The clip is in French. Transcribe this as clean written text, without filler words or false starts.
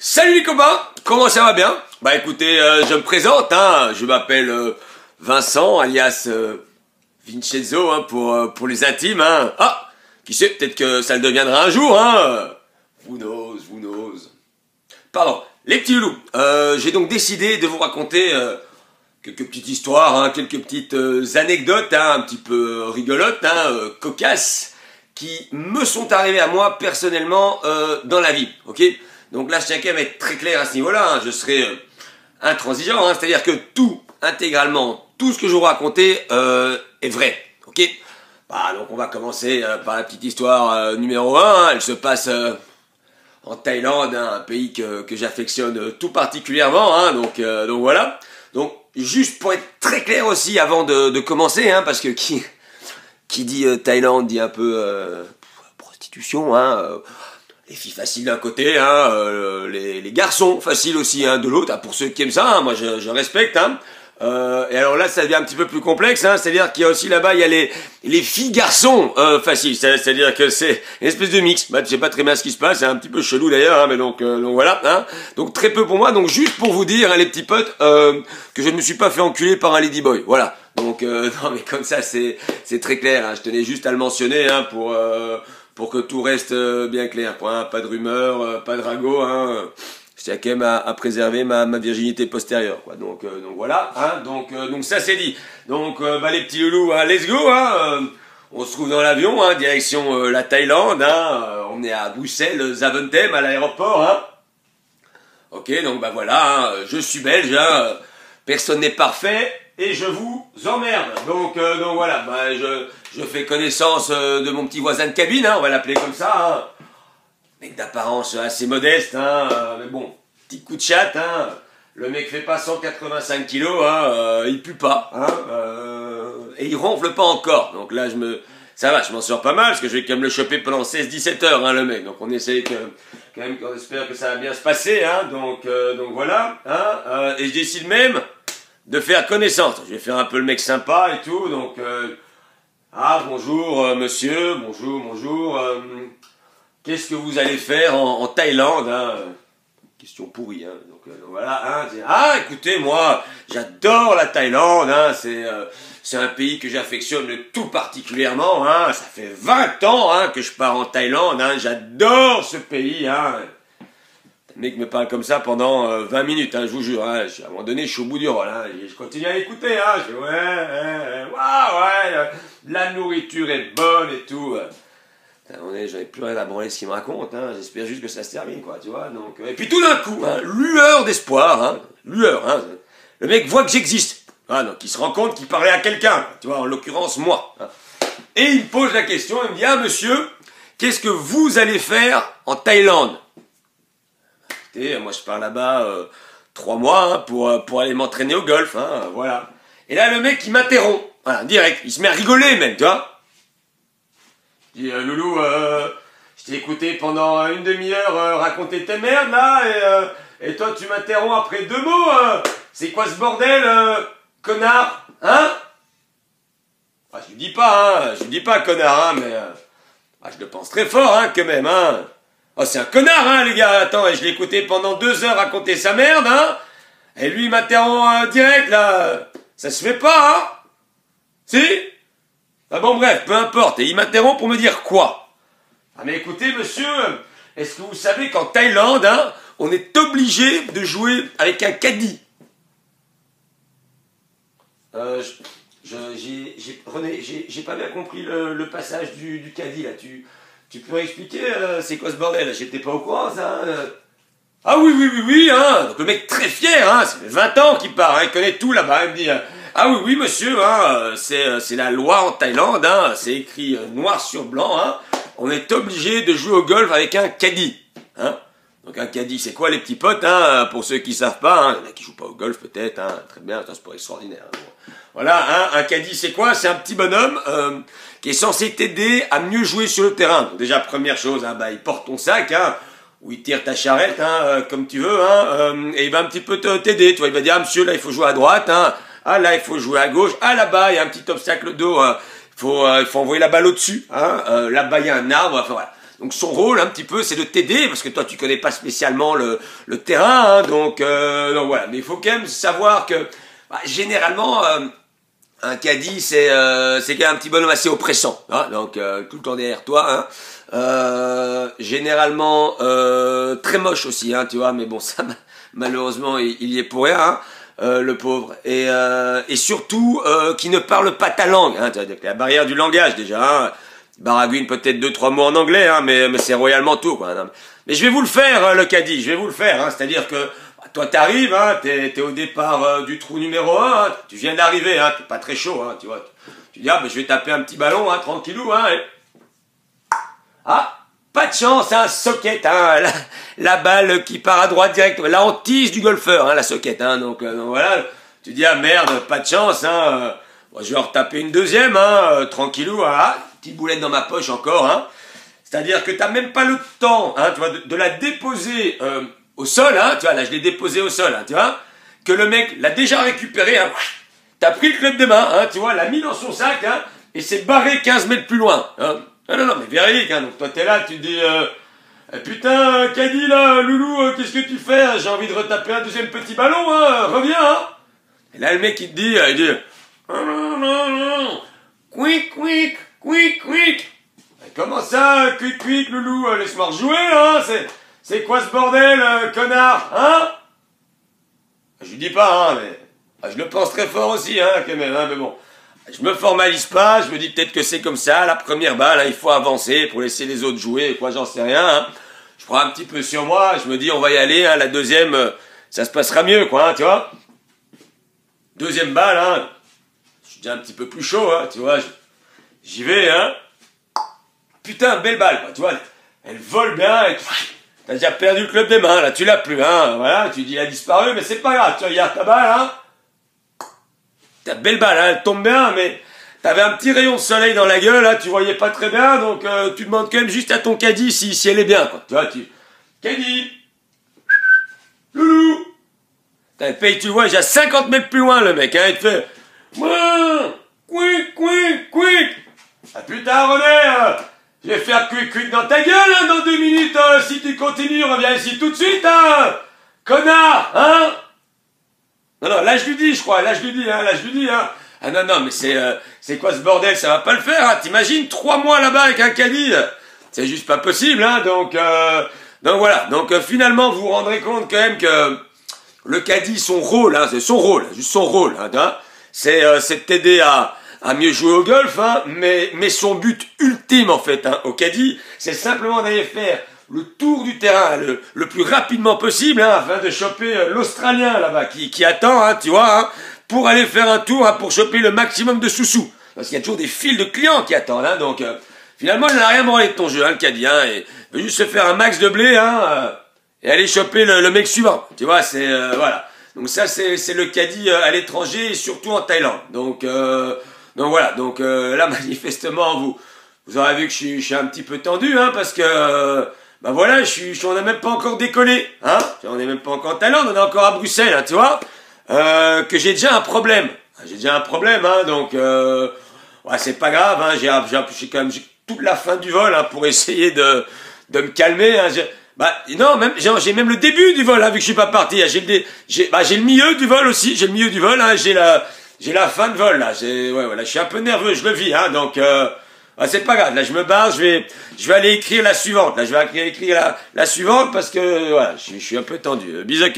Salut les copains, comment ça va bien? Bah écoutez, je me présente, je m'appelle Vincent, alias Vincenzo, pour les intimes, Ah, qui sait, peut-être que ça le deviendra un jour, Who knows, who knows. Pardon, les petits loulous, j'ai donc décidé de vous raconter quelques petites histoires, quelques petites anecdotes, un petit peu rigolotes, cocasses, qui me sont arrivées à moi personnellement dans la vie, ok? Donc là, je tiens quand même à être très clair à ce niveau-là, je serai intransigeant, c'est-à-dire que tout, intégralement, tout ce que je vous raconter est vrai, ok? Bah, donc on va commencer par la petite histoire numéro 1, elle se passe en Thaïlande, un pays que j'affectionne tout particulièrement, donc voilà. Donc, juste pour être très clair aussi avant de commencer, parce que qui dit Thaïlande dit un peu prostitution, les filles faciles d'un côté, les garçons faciles aussi de l'autre, pour ceux qui aiment ça, moi je respecte, et alors là ça devient un petit peu plus complexe, c'est-à-dire qu'il y a aussi là-bas, il y a les filles-garçons faciles, c'est-à-dire que c'est une espèce de mix, je sais pas très bien ce qui se passe, c'est un petit peu chelou d'ailleurs, mais donc voilà, donc très peu pour moi, donc juste pour vous dire, les petits potes, que je ne me suis pas fait enculer par un ladyboy, voilà, donc non mais comme ça c'est très clair, je tenais juste à le mentionner, pour que tout reste bien clair, pas de rumeur, pas de ragot, je tiens quand même à préserver ma virginité postérieure, donc voilà, donc ça c'est dit. Donc les petits loulous, let's go, on se trouve dans l'avion, direction la Thaïlande, on est à Bruxelles, Zaventem, à l'aéroport, ok, donc voilà, je suis belge, personne n'est parfait, et je vous emmerde. Donc voilà, je fais connaissance de mon petit voisin de cabine, on va l'appeler comme ça, mec d'apparence assez modeste, mais bon, petit coup de chatte, le mec fait pas 185 kilos, il pue pas, et il ronfle pas encore, donc là ça va, je m'en sors pas mal, parce que je vais quand même le choper pendant 16-17 heures, le mec, donc on essaye quand même qu'on espère que ça va bien se passer, donc voilà, et je décide même de faire connaissance, je vais faire un peu le mec sympa et tout, donc, bonjour monsieur, bonjour, qu'est-ce que vous allez faire en Thaïlande, question pourrie, donc voilà, écoutez, moi, j'adore la Thaïlande, c'est un pays que j'affectionne tout particulièrement, ça fait 20 ans que je pars en Thaïlande, j'adore ce pays, le mec me parle comme ça pendant 20 minutes, je vous jure, à un moment donné, je suis au bout du rôle, je continue à l'écouter, je dis ouais, la nourriture est bonne et tout, j'avais plus rien à branler ce qu'il me raconte, j'espère juste que ça se termine, tu vois, donc, et puis tout d'un coup, lueur d'espoir, lueur, le mec voit que j'existe, donc il se rend compte qu'il parlait à quelqu'un, tu vois, en l'occurrence moi, et il me pose la question, il me dit, monsieur, qu'est-ce que vous allez faire en Thaïlande? Écoutez, moi je pars là-bas 3 mois, pour aller m'entraîner au golf, voilà, et là le mec il m'interrompt, direct, il se met à rigoler même, tu vois. Je dis, loulou, je t'ai écouté pendant une demi-heure raconter tes merdes, là, et toi, tu m'interromps après 2 mots, c'est quoi ce bordel, connard, je lui dis pas, connard, mais, je le pense très fort, quand même, Oh, c'est un connard, les gars, attends, je l'ai écouté pendant 2 heures raconter sa merde, et lui, il m'interrompt direct, là, ça se fait pas, Si? Bon bref, peu importe, et il m'interrompt pour me dire quoi? Mais écoutez monsieur, est-ce que vous savez qu'en Thaïlande, on est obligé de jouer avec un caddie? René, j'ai pas bien compris le passage du caddie là, tu peux m'expliquer c'est quoi ce bordel? J'étais pas au courant ça, oui, donc le mec très fier, ça fait 20 ans qu'il part, il connaît tout là-bas, il me dit... oui, monsieur, c'est la loi en Thaïlande, c'est écrit noir sur blanc, on est obligé de jouer au golf avec un caddie, Donc un caddie, c'est quoi les petits potes, pour ceux qui savent pas, il y en a qui jouent pas au golf peut-être, très bien, c'est pas extraordinaire. Voilà, un caddie, c'est quoi? C'est un petit bonhomme qui est censé t'aider à mieux jouer sur le terrain. Donc déjà, première chose, il porte ton sac, ou il tire ta charrette, comme tu veux, et il va un petit peu t'aider, tu vois, il va dire, monsieur, là, il faut jouer à droite, là, il faut jouer à gauche. Là-bas, il y a un petit obstacle d'eau. Il faut envoyer la balle au-dessus. Là-bas, il y a un arbre. Enfin, voilà. Donc son rôle un petit peu c'est de t'aider parce que toi tu connais pas spécialement le terrain, hein, donc voilà. Mais il faut quand même savoir que bah, généralement un caddie c'est quand même un petit bonhomme assez oppressant, hein, donc tout le temps derrière toi, hein, généralement très moche aussi, hein, tu vois. Mais bon ça malheureusement il y est pour rien, hein. Le pauvre, et surtout qui ne parle pas ta langue, hein, la barrière du langage déjà, hein. Baragouine peut-être 2-3 mots en anglais, hein, mais c'est royalement tout, quoi. Mais je vais vous le faire, le caddie, je vais vous le faire, hein, c'est-à-dire que bah, toi t'arrives, hein, t'es au départ du trou numéro 1, hein, tu viens d'arriver, hein, t'es pas très chaud, hein, tu vois, tu dis ah bah, je vais taper un petit ballon, hein, tranquillou, hein, ah, pas de chance, hein, socket, hein, la balle qui part à droite direct, la hantise du golfeur, hein, la socket, hein, donc voilà, tu dis ah merde, pas de chance, hein, bon, je vais en retaper une deuxième, hein, tranquillou, voilà, petite boulette dans ma poche encore, hein, c'est-à-dire que t'as même pas le temps, hein, tu vois, de la déposer au sol, hein, tu vois, là je l'ai déposé au sol, hein, tu vois, que le mec l'a déjà récupéré, hein, t'as pris le club des mains, hein, tu vois, l'a mis dans son sac, hein, et s'est barré 15 mètres plus loin, hein. Non, mais véridique, hein, donc toi t'es là, tu te dis, putain, caddie là, loulou, qu'est-ce que tu fais? J'ai envie de retaper un deuxième petit ballon, hein, reviens, hein. Et là le mec il te dit, non, quick, comment ça, quick, loulou, laisse-moi rejouer, hein, c'est quoi ce bordel, connard, hein? Je lui dis pas, hein, mais je le pense très fort aussi, hein, quand même, hein, mais bon. Je me formalise pas, je me dis peut-être que c'est comme ça, la première balle, hein, il faut avancer pour laisser les autres jouer, quoi, j'en sais rien, hein. Je prends un petit peu sur moi, je me dis on va y aller, hein, la deuxième, ça se passera mieux, quoi, hein, tu vois. Deuxième balle, hein, je suis déjà un petit peu plus chaud, hein, tu vois, j'y vais, hein. Putain, belle balle, quoi, tu vois, elle vole bien, et t'as déjà perdu le club des mains, là, tu l'as plus, hein, voilà, tu dis il a disparu, mais c'est pas grave, tu regardes ta balle, hein. Ta belle balle, hein, elle tombe bien, mais t'avais un petit rayon de soleil dans la gueule, hein, tu voyais pas très bien, donc tu demandes quand même juste à ton caddie si elle est bien, quoi. Tu vois, caddie, loulou, t'as payé, tu vois, j'ai 50 mètres plus loin, le mec, hein, il te fait, quick. Ah putain, René, je vais faire quick dans ta gueule, hein, dans 2 minutes, si tu continues, reviens ici tout de suite, hein, connard, hein. Non, là je lui dis, je crois, là je lui dis, hein. Ah non, mais c'est quoi ce bordel, ça va pas le faire, hein. T'imagines 3 mois là-bas avec un caddie, c'est juste pas possible, hein. Donc voilà, donc finalement vous vous rendrez compte quand même que le caddie, son rôle, hein, c'est son rôle, juste son rôle, hein, c'est de t'aider à mieux jouer au golf, hein, mais son but ultime en fait, hein, au caddie, c'est simplement d'aller faire le tour du terrain le plus rapidement possible, hein, afin de choper l'Australien là-bas qui attend, hein, tu vois, hein, pour aller faire un tour, hein, pour choper le maximum de sous-sous. Parce qu'il y a toujours des files de clients qui attendent, hein, donc finalement il n'a rien branlé de ton jeu, hein, le caddie, hein, et veut juste se faire un max de blé, hein, et aller choper le mec suivant, tu vois, c'est voilà. Donc ça c'est le caddie à l'étranger et surtout en Thaïlande. Donc voilà, donc là manifestement vous aurez vu que je suis un petit peu tendu, hein, parce que bah voilà, on n'a même pas encore décollé, hein, on n'est même pas encore en Thaïlande, on est encore à Bruxelles, hein, tu vois, que j'ai déjà un problème, hein, donc ouais, c'est pas grave, hein, j'ai quand même toute la fin du vol, hein, pour essayer de me calmer, hein, non, j'ai même le début du vol, hein, vu que je suis pas parti, hein, j'ai le milieu du vol aussi, hein, j'ai la fin de vol, là, ouais, voilà, je suis un peu nerveux, je le vis, hein, donc ah, c'est pas grave, là je me barre, je vais aller écrire la suivante, là je vais écrire la suivante parce que voilà, je suis un peu tendu. Bisous.